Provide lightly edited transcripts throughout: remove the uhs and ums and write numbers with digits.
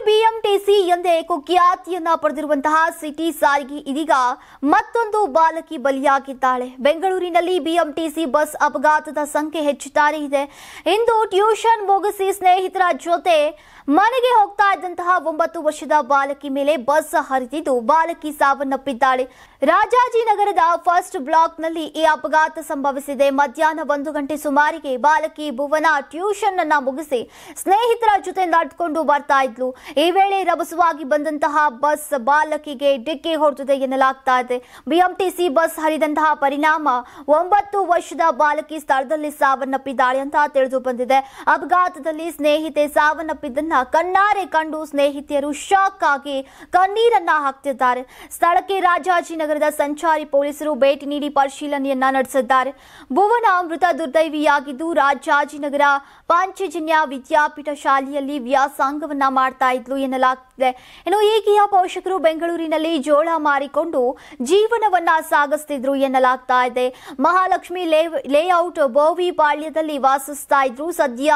Super BMTC ಎಂದೇ ಕುಖ್ಯಾತಿಯನ್ನ ಪಡೆದಿರುವಂತಹ city ಸಾರಿಗೆ ಇದೀಗ ಮತ್ತೊಂದು ಬಾಲಕಿ ಬಲಿಯಾಗಿದ್ದಾಳೆ. ಬೆಂಗಳೂರಿನಲ್ಲಿ ಬಿಎಂಟಿಸಿ ಬಸ್ ಅಪಘಾತದ ಸಂಖ್ಯೆ ಹೆಚ್ಚುತ್ತಾನೇ ಇದೆ. ಇಂದು ಟ್ಯೂಷನ್ ಮುಗಿಸಿ ಸ್ನೇಹಿತರ ಜೊತೆ ಮನೆಗೆ ಹೋಗ್ತಾ ಇದ್ದಂತಹ 9 ವರ್ಷದ ಬಾಲಕಿ ಮೇಲೆ ಬಸ್ ಹರಿದಿದ್ದು ಬಾಲಕಿ ಸಾವನ್ನಪ್ಪಿದ್ದಾಳೆ. ರಾಜಾಜಿನಗರದ ಫಸ್ಟ್ ಬ್ಲಾಕ್ನಲ್ಲಿ ಈ ಅಪಘಾತ ಸಂಭವಿಸಿದೆ. ಮಧ್ಯಾಹ್ನ 1 ಗಂಟೆ ಸುಮಾರಿಗೆ ಬಾಲಕಿ ಭುವನ ಟ್ಯೂಷನ್ ಅನ್ನ ಮುಗಿಸಿ ಸ್ನೇಹಿತರ ಜೊತೆ ನಡೆದುಕೊಂಡು ಬರ್ತಾ ಇದ್ಲು. ಈ ವೇಳೆ ರಭಸವಾಗಿ ಬಂದಂತಹ ಬಸ್ ಬಾಲಕಿಗೆ ಡಿಕ್ಕಿ ಹೊಡೆದಿದೆ ಎನ್ನಲಾಗ್ತಾ ಇದೆ. ಬಿಎಂಟಿಸಿ ಬಸ್ ಹರಿದಂತಹ ಪರಿಣಾಮ 9 ವರ್ಷದ ಬಾಲಕಿ ಸ್ಥಳದಲ್ಲಿ ಸಾವನ್ನಪ್ಪಿದ್ದಾಳೆ ಅಂತ ತಿಳಿದು ಬಂದಿದೆ. ಅಪಘಾತದಲ್ಲಿ ಸ್ನೇಹಿತೆ ಸಾವನ್ನಪ್ಪಿದ್ದನ್ನ ಕಣ್ಣಾರೆ ಕಂಡು ಸ್ನೇಹಿತೆಯರು ಶಾಕ್ ಆಗಿ ಕಣ್ಣೀರನ್ನ ಹಾಕ್ತಿದ್ದಾರೆ. ಸ್ಥಳಕ್ಕೆ ರಾಜಾಜಿನಗರದ ಸಂಚಾರಿ ಪೊಲೀಸರು ಭೇಟಿ ನೀಡಿ ಪರಿಶೀಲನೆಯನ್ನ ನಡೆಸಿದ್ದಾರೆ. ಭುವನ ಮೃತ ದುರ್ದೈವಿಯಾಗಿದ್ದು ರಾಜಾಜಿನಗರ ಪಾಂಚಜನ್ಯ ವಿದ್ಯಾಪೀಠ ಶಾಲೆಯಲ್ಲಿ ವ್ಯಾಸಂಗವನ್ನ ಮಾಡ್ತಾ ಇದ್ಲು ಎನ್ನಲಾಗ್ತಿದೆ. ಇನ್ನು ಈಕೆಯ ಪೋಷಕರು ಬೆಂಗಳೂರಿನಲ್ಲಿ ಜೋಳ ಮಾರಿಕೊಂಡು ಜೀವನವನ್ನ ಸಾಗಿಸ್ತಿದ್ರು ಎನ್ನಲಾಗ್ತಾ ಇದೆ. ಮಹಾಲಕ್ಷ್ಮಿ ಲೇಔಟ್ ಬೋವಿಪಾಳ್ಯದಲ್ಲಿ ವಾಸಿಸ್ತಾ ಇದ್ರು. ಸದ್ಯ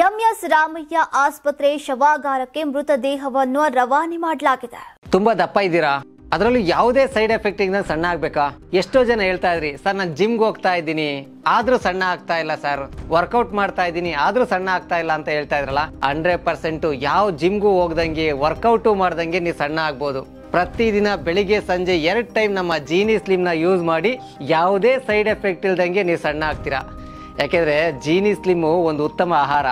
ಎಂಎಸ್ ರಾಮಯ್ಯ ಆಸ್ಪತ್ರೆ ಶವಾಗಾರಕ್ಕೆ ಮೃತದೇಹವನ್ನು ರವಾನೆ ಮಾಡಲಾಗಿದೆ. ತುಂಬಾ ದಪ್ಪ ಇದ್ದೀರಾ, ಅದರಲ್ಲೂ ಯಾವುದೇ ಸೈಡ್ ಎಫೆಕ್ಟ್ ಇಂದ ಸಣ್ಣ ಆಗ್ಬೇಕಾ? ಎಷ್ಟೋ ಜನ ಹೇಳ್ತಾ ಇದ್ರಿ, ಸರ್ ನಾನು ಜಿಮ್ಗೆ ಹೋಗ್ತಾ ಇದ್ದೀನಿ ಆದ್ರೂ ಸಣ್ಣ ಆಗ್ತಾ ಇಲ್ಲ, ಸರ್ ವರ್ಕೌಟ್ ಮಾಡ್ತಾ ಇದ್ದೀನಿ ಆದ್ರೂ ಸಣ್ಣ ಆಗ್ತಾ ಇಲ್ಲ ಅಂತ ಹೇಳ್ತಾ ಇದ್ರಲ್ಲ. 100% ಯಾವ ಜಿಮ್ಗೂ ಹೋಗ್ದಂಗೆ ವರ್ಕೌಟು ಮಾಡ್ದಂಗೆ ನೀವು ಸಣ್ಣ ಆಗ್ಬೋದು. ಪ್ರತಿದಿನ ಬೆಳಿಗ್ಗೆ ಸಂಜೆ 2 ಟೈಮ್ ನಮ್ಮ ಜೀನಿ ಸ್ಲಿಮ್ ನ ಯೂಸ್ ಮಾಡಿ ಯಾವುದೇ ಸೈಡ್ ಎಫೆಕ್ಟ್ ಇಲ್ದಂಗೆ ನೀವು ಸಣ್ಣ ಆಗ್ತೀರಾ. ಯಾಕೆಂದ್ರೆ ಜೀನಿ ಸ್ಲಿಮ್ ಒಂದು ಉತ್ತಮ ಆಹಾರ.